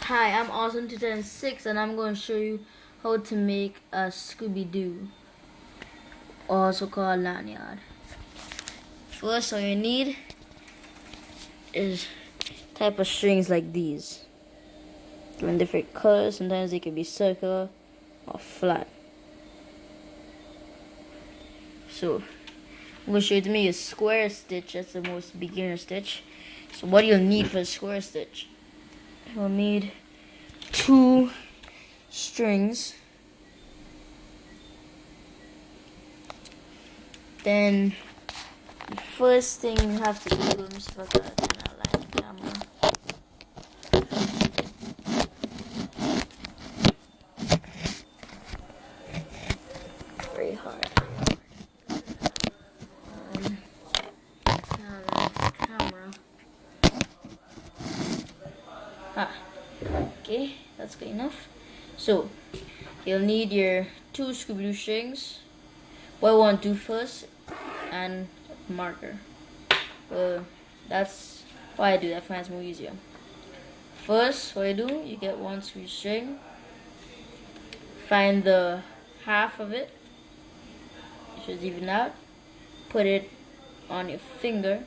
Hi, I'm Awesome2006 and I'm going to show you how to make a Scooby-Doo, also called Lanyard. First, all you need is type of strings like these. They're in different colors. Sometimes they can be circular or flat. So, I'm going to show you to make a square stitch. That's the most beginner stitch. So what you'll need for a square stitch, you'll need 2 strings. Then the first thing you have to do, let me see if I can align the camera. Very hard. Camera. Okay, that's good enough. So you'll need your 2 Scooby-Doo strings. What I want to do first, and marker. That's why I do that. I find it's more easier. First, what I do, you get 1 Scooby string. Find the half of it. You should even out. Put it on your finger,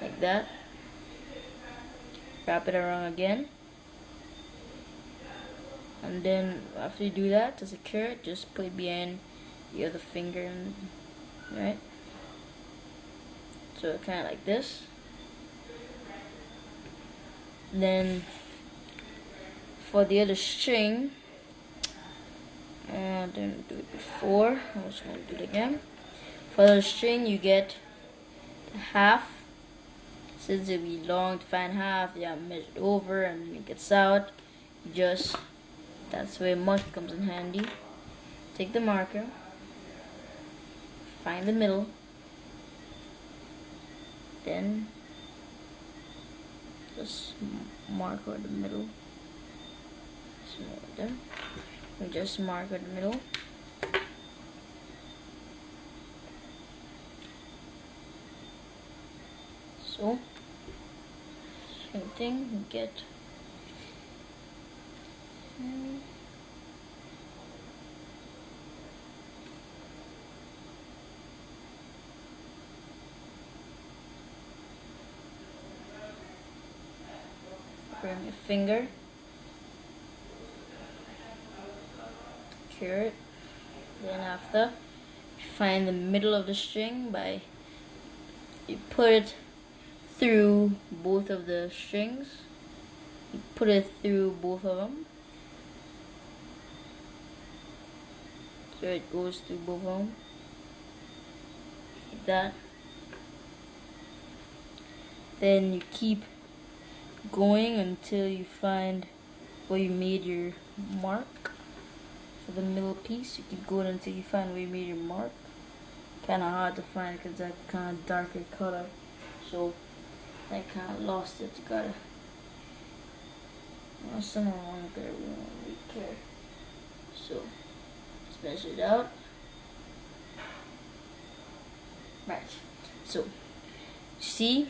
like that. Wrap it around again. And then after you do that, to secure it, just put it behind the other finger, right? So kind of like this. Then for the other string, I didn't do it before. I'm just going to do it again. For the string, you get the half. Since it'll be long to find half, you have to measure it over and make it out. That's where marker comes in handy. Take the marker, find the middle, then just mark out the middle. And just mark out the middle. So, same thing, you get bring your finger, secure it. Then after, find the middle of the string by you put it through both of the strings. You put it through both of them, so it goes through both of them, like that. Then you keep going until you find where you made your mark for the middle piece. You keep going until you find where you made your mark. Kind of hard to find because that kind of darker color, so I kind of lost it. You gotta, someone won't get it, we don't really care. So let's measure it out. Right. So see,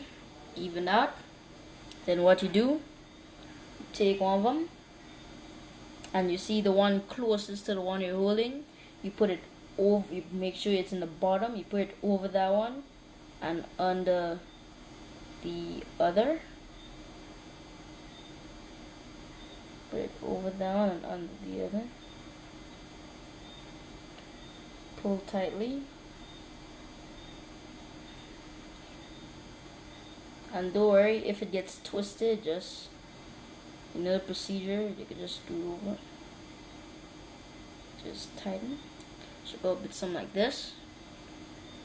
even out. Then what you do, you take one of them, and you see the one closest to the one you're holding, you put it over, you make sure it's in the bottom, you put it over that one and under the other. Put it over that one and under the other. Pull tightly. And don't worry if it gets twisted, just another procedure, you can just do over. Just tighten. Should go a bit something like this.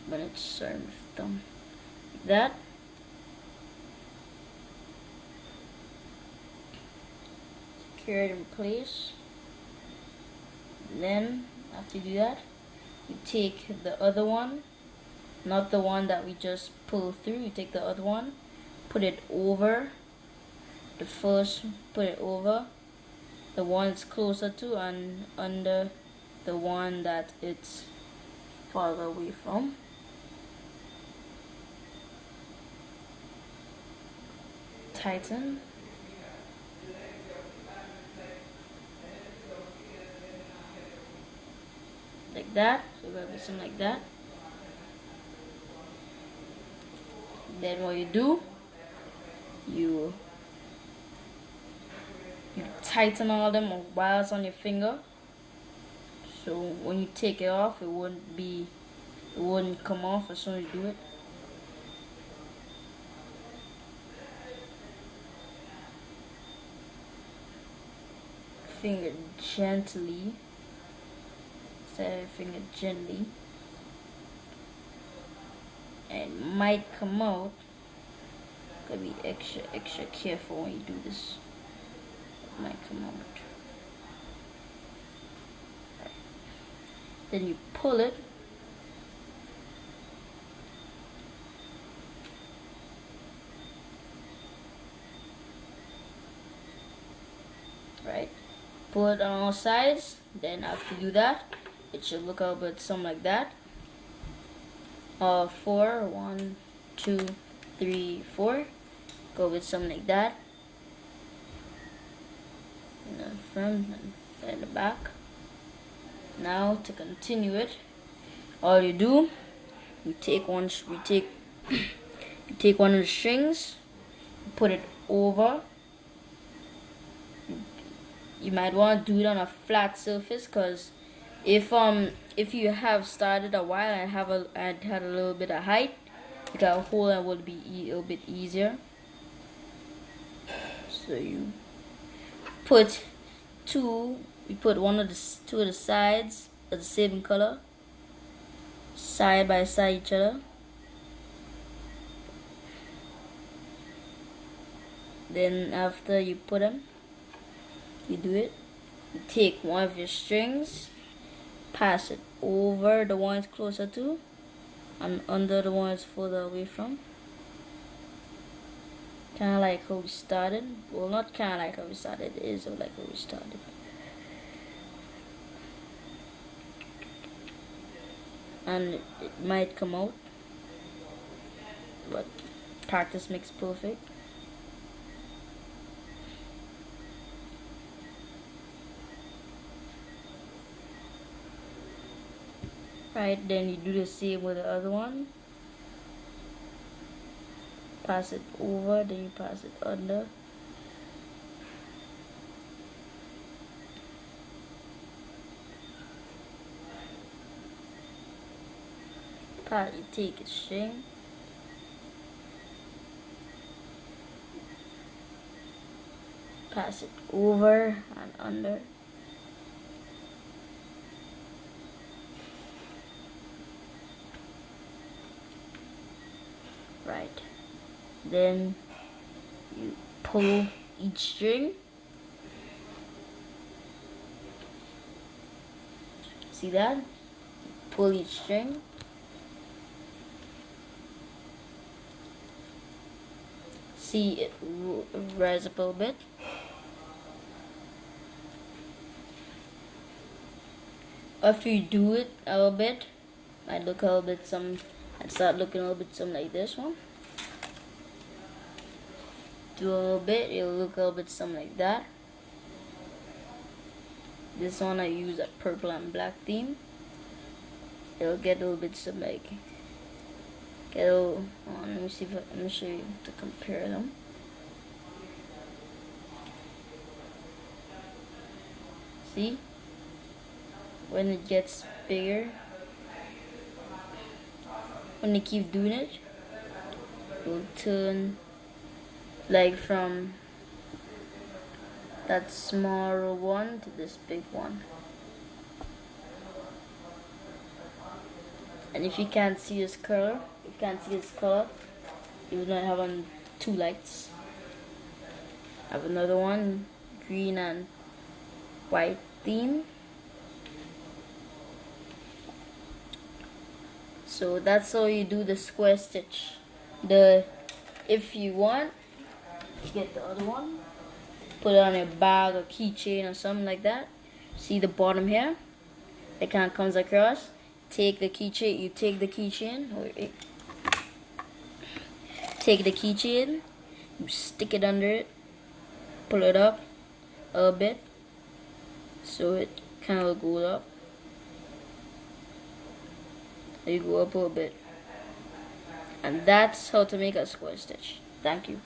But it's starting with thumb. Like that. Secure it in place. And then after you do that, you take the other one, not the one that we just pulled through, you take the other one, put it over the first, put it over the one it's closer to and under the one that it's farther away from. Tighten. like that. So we're gonna do something like that. Then what you do, you tighten all them while it's on your finger. So when you take it off, it wouldn't come off as soon as you do it. Finger gently. Set your finger gently. And it might come out. Gotta be extra careful when you do this. It might come out. Then you pull it. Right? Pull it on all sides. Then after you do that, it should look a bit something like that. 4, 1, 2, 3, 4. Go with something like that. In the front and in the back. Now to continue it, all you do, you take one of the strings, put it over. You might want to do it on a flat surface, because if you have started a while and had a little bit of height, you got a hole and would be a little bit easier. So you put two of the sides of the same color, side by side each other. Then after you put them, you do it. You take one of your strings, pass it over the one it's closer to, and under the one it's further away from. Kind of like how we started. Well, not kind of like how we started. It is like how we started. And it might come out, but practice makes perfect. Right, then you do the same with the other one. Pass it over, then you pass it under. You take a string, pass it over and under. Right. Then you pull each string. See that? Pull each string. See it rise up a little bit. After you do it a little bit, I'd start looking a little bit something like this one. Do a little bit, it'll look a little bit something like that. This one I use a purple and black theme. It'll get a little bit something like, let me show you to compare them. See? When it gets bigger, when you keep doing it, it will turn like from that smaller one to this big one. And if you can't see this color, even though I have on 2 lights, I have another one, green and white theme. So that's how you do the square stitch. If you want, get the other one, put it on your bag or keychain or something like that. See the bottom here? It kind of comes across. Take the keychain. You take the keychain. Take the keychain. You stick it under it. Pull it up a little bit, so it kind of goes up. You go up a little bit. And that's how to make a square stitch. Thank you.